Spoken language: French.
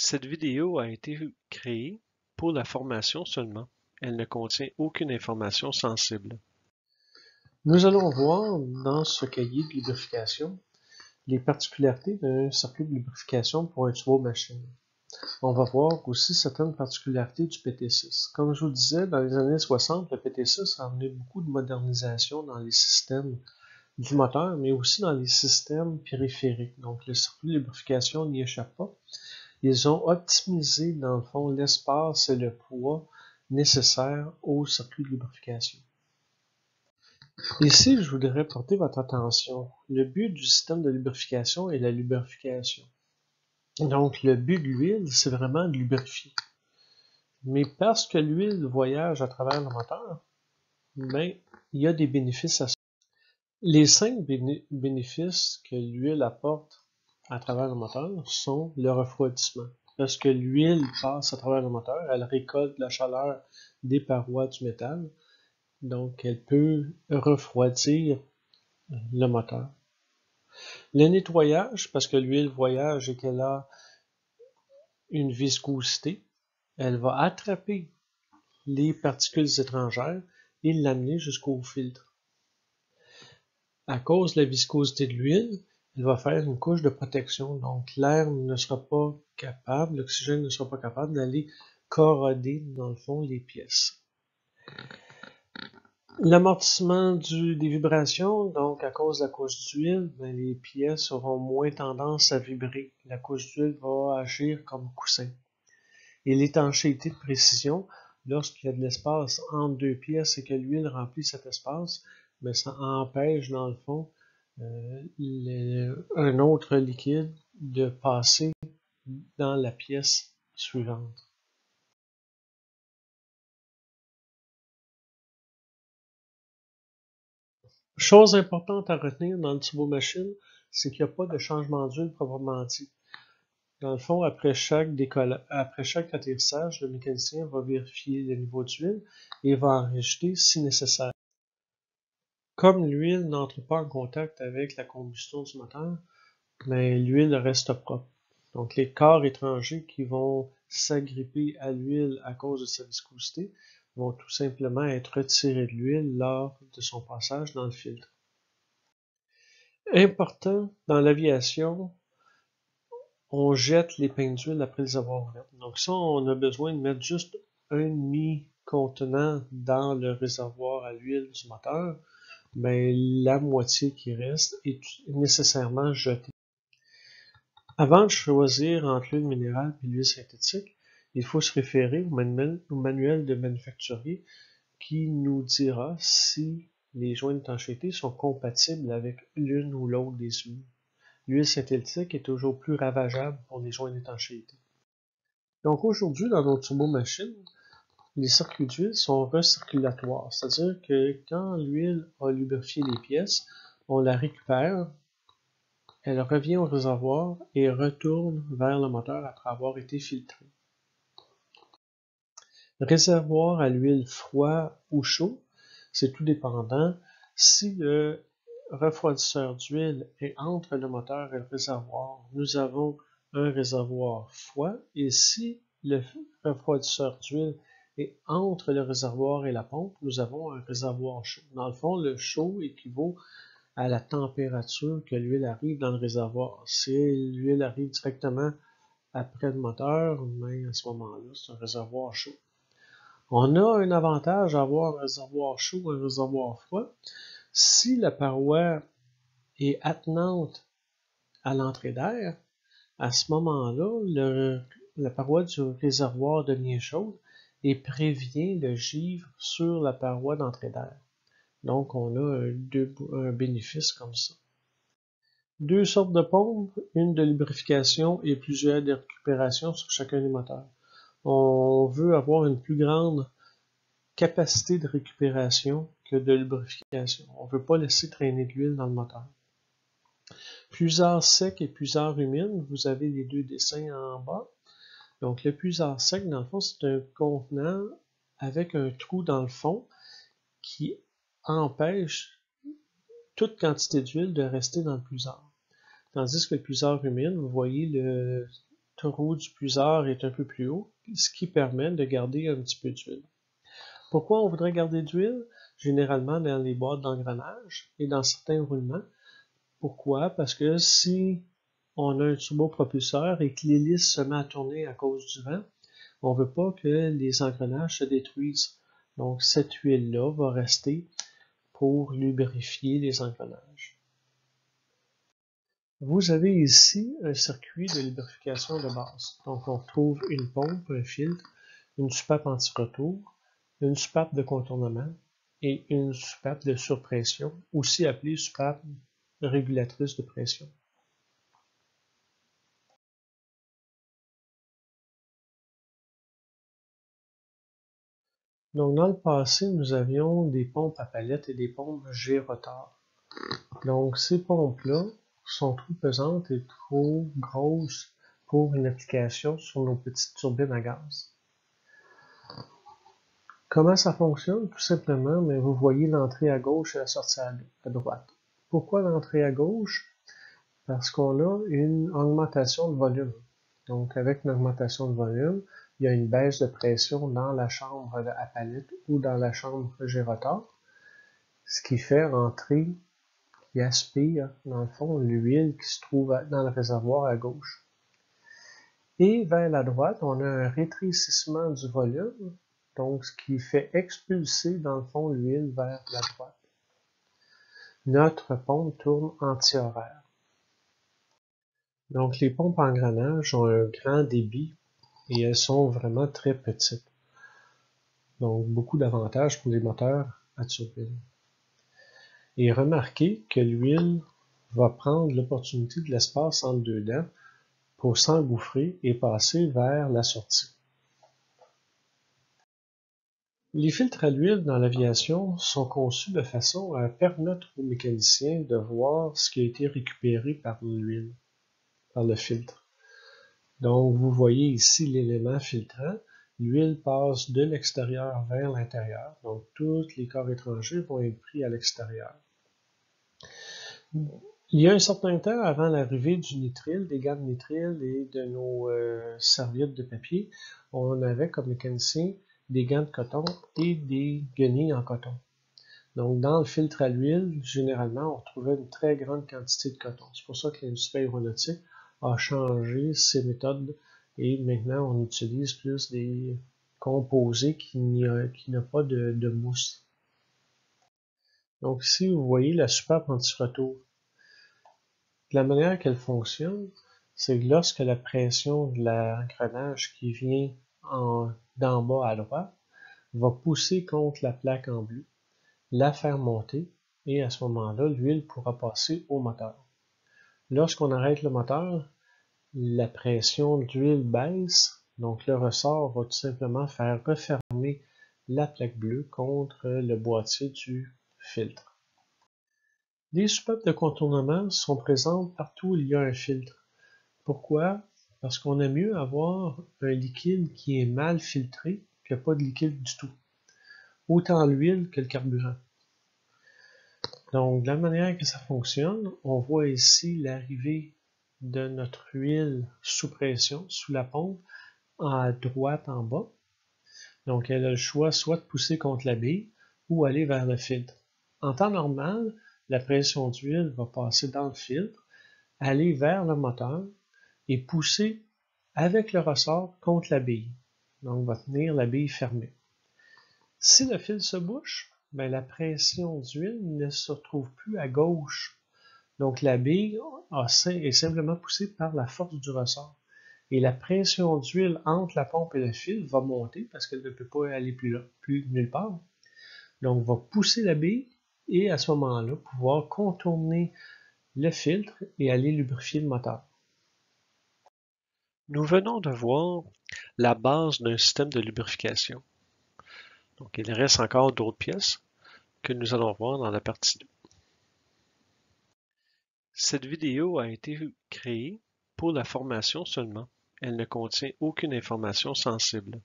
Cette vidéo a été créée pour la formation seulement. Elle ne contient aucune information sensible. Nous allons voir dans ce cahier de lubrification les particularités d'un circuit de lubrification pour un turbo-machine. On va voir aussi certaines particularités du PT6. Comme je vous disais, dans les années 60, le PT6 a amené beaucoup de modernisation dans les systèmes du moteur, mais aussi dans les systèmes périphériques. Donc le circuit de lubrification n'y échappe pas. Ils ont optimisé, dans le fond, l'espace et le poids nécessaires au circuit de lubrification. Ici, je voudrais porter votre attention. Le but du système de lubrification est la lubrification. Donc, le but de l'huile, c'est vraiment de lubrifier. Mais parce que l'huile voyage à travers le moteur, ben, il y a des bénéfices à ça. Les 5 bénéfices que l'huile apporte à travers le moteur sont le refroidissement. Lorsque l'huile passe à travers le moteur, elle récolte la chaleur des parois du métal. Donc, elle peut refroidir le moteur. Le nettoyage, parce que l'huile voyage et qu'elle a une viscosité, elle va attraper les particules étrangères et l'amener jusqu'au filtre. À cause de la viscosité de l'huile, elle va faire une couche de protection, donc l'air ne sera pas capable, l'oxygène ne sera pas capable d'aller corroder dans le fond les pièces. L'amortissement des vibrations, donc à cause de la couche d'huile, les pièces auront moins tendance à vibrer. La couche d'huile va agir comme coussin. Et l'étanchéité de précision, lorsqu'il y a de l'espace entre deux pièces et que l'huile remplit cet espace, mais ça empêche dans le fond un autre liquide de passer dans la pièce suivante. Chose importante à retenir dans le turbo-machine, c'est qu'il n'y a pas de changement d'huile proprement dit. Dans le fond, après chaque atterrissage, le mécanicien va vérifier le niveau d'huile et va en rajouter si nécessaire. Comme l'huile n'entre pas en contact avec la combustion du moteur, mais l'huile reste propre. Donc les corps étrangers qui vont s'agripper à l'huile à cause de sa viscosité vont tout simplement être retirés de l'huile lors de son passage dans le filtre. Important dans l'aviation, on jette les pains d'huile après les avoir ouvertes. Donc ça, on a besoin de mettre juste un demi-contenant dans le réservoir à l'huile du moteur, mais la moitié qui reste est nécessairement jetée. Avant de choisir entre l'huile minérale et l'huile synthétique, il faut se référer au manuel de manufacturier qui nous dira si les joints d'étanchéité sont compatibles avec l'une ou l'autre des huiles. L'huile synthétique est toujours plus ravageable pour les joints d'étanchéité. Donc aujourd'hui, dans nos turbo-machines, les circuits d'huile sont recirculatoires, c'est-à-dire que quand l'huile a lubrifié les pièces, on la récupère, elle revient au réservoir et retourne vers le moteur après avoir été filtrée. Réservoir à l'huile froid ou chaud, c'est tout dépendant. Si le refroidisseur d'huile est entre le moteur et le réservoir, nous avons un réservoir froid, et si le refroidisseur d'huile est entre le réservoir et la pompe, nous avons un réservoir chaud. Dans le fond, le chaud équivaut à la température que l'huile arrive dans le réservoir. Si l'huile arrive directement après le moteur, mais à ce moment-là, c'est un réservoir chaud. On a un avantage à avoir un réservoir chaud ou un réservoir froid. Si la paroi est attenante à l'entrée d'air, à ce moment-là, la paroi du réservoir devient chaude et prévient le givre sur la paroi d'entrée d'air. Donc, on a un bénéfice comme ça. Deux sortes de pompes, une de lubrification et plusieurs de récupération sur chacun des moteurs. On veut avoir une plus grande capacité de récupération que de lubrification. On ne veut pas laisser traîner de l'huile dans le moteur. Puisard sec et puisard humide, vous avez les deux dessins en bas. Donc le puisard sec, dans le fond, c'est un contenant avec un trou dans le fond qui empêche toute quantité d'huile de rester dans le puisard. Tandis que le puisard humide, vous voyez le trou du puisard est un peu plus haut, ce qui permet de garder un petit peu d'huile. Pourquoi on voudrait garder d'huile? Généralement dans les boîtes d'engrenage et dans certains roulements. Pourquoi? Parce que si on a un turbopropulseur et que l'hélice se met à tourner à cause du vent, on ne veut pas que les engrenages se détruisent. Donc cette huile-là va rester pour lubrifier les engrenages. Vous avez ici un circuit de lubrification de base. Donc on trouve une pompe, un filtre, une soupape anti-retour, une soupape de contournement et une soupape de surpression, aussi appelée soupape régulatrice de pression. Donc dans le passé, nous avions des pompes à palettes et des pompes G-rotor. Donc ces pompes-là sont trop pesantes et trop grosses pour une application sur nos petites turbines à gaz. Comment ça fonctionne? Tout simplement, mais vous voyez l'entrée à gauche et la sortie à droite. Pourquoi l'entrée à gauche? Parce qu'on a une augmentation de volume. Donc avec une augmentation de volume, il y a une baisse de pression dans la chambre à palette ou dans la chambre G-rotor, ce qui fait entrer, qui aspire, dans le fond, l'huile qui se trouve dans le réservoir à gauche. Et vers la droite, on a un rétrécissement du volume, donc ce qui fait expulser, dans le fond, l'huile vers la droite. Notre pompe tourne anti-horaire. Donc les pompes à engrenage ont un grand débit et elles sont vraiment très petites. Donc beaucoup d'avantages pour les moteurs à turbine. Et remarquez que l'huile va prendre l'opportunité de l'espace entre deux dents pour s'engouffrer et passer vers la sortie. Les filtres à l'huile dans l'aviation sont conçus de façon à permettre aux mécaniciens de voir ce qui a été récupéré par l'huile, par le filtre. Donc vous voyez ici l'élément filtrant. L'huile passe de l'extérieur vers l'intérieur. Donc tous les corps étrangers vont être pris à l'extérieur. Il y a un certain temps avant l'arrivée du nitrile, des gants de nitrile et de nos serviettes de papier, on avait comme mécanicien des gants de coton et des guenilles en coton. Donc dans le filtre à l'huile, généralement, on retrouvait une très grande quantité de coton. C'est pour ça que l'industrie aéronautique a changé ses méthodes et maintenant on utilise plus des composés qui n'ont pas de mousse. Donc ici, vous voyez la soupape anti-retour. La manière qu'elle fonctionne, c'est que lorsque la pression de l'engrenage qui vient d'en bas à droite va pousser contre la plaque en bleu, la faire monter, et à ce moment-là, l'huile pourra passer au moteur. Lorsqu'on arrête le moteur, la pression d'huile baisse, donc le ressort va tout simplement faire refermer la plaque bleue contre le boîtier du filtre. Les soupapes de contournement sont présentes partout où il y a un filtre. Pourquoi? Parce qu'on aime mieux avoir un liquide qui est mal filtré que pas de liquide du tout. Autant l'huile que le carburant. Donc, de la manière que ça fonctionne, on voit ici l'arrivée de notre huile sous pression, sous la pompe, à droite en bas. Donc, elle a le choix soit de pousser contre la bille ou aller vers le filtre. En temps normal, la pression d'huile va passer dans le filtre, aller vers le moteur et pousser avec le ressort contre la bille. Donc, va tenir la bille fermée. Si le fil se bouche, ben, la pression d'huile ne se retrouve plus à gauche. Donc, la bille est simplement poussée par la force du ressort. Et la pression d'huile entre la pompe et le fil va monter parce qu'elle ne peut pas aller plus nulle part. Donc, va pousser la bille et à ce moment-là, pouvoir contourner le filtre et aller lubrifier le moteur. Nous venons de voir la base d'un système de lubrification. Donc, il reste encore d'autres pièces que nous allons voir dans la partie 2. Cette vidéo a été créée pour la formation seulement. Elle ne contient aucune information sensible.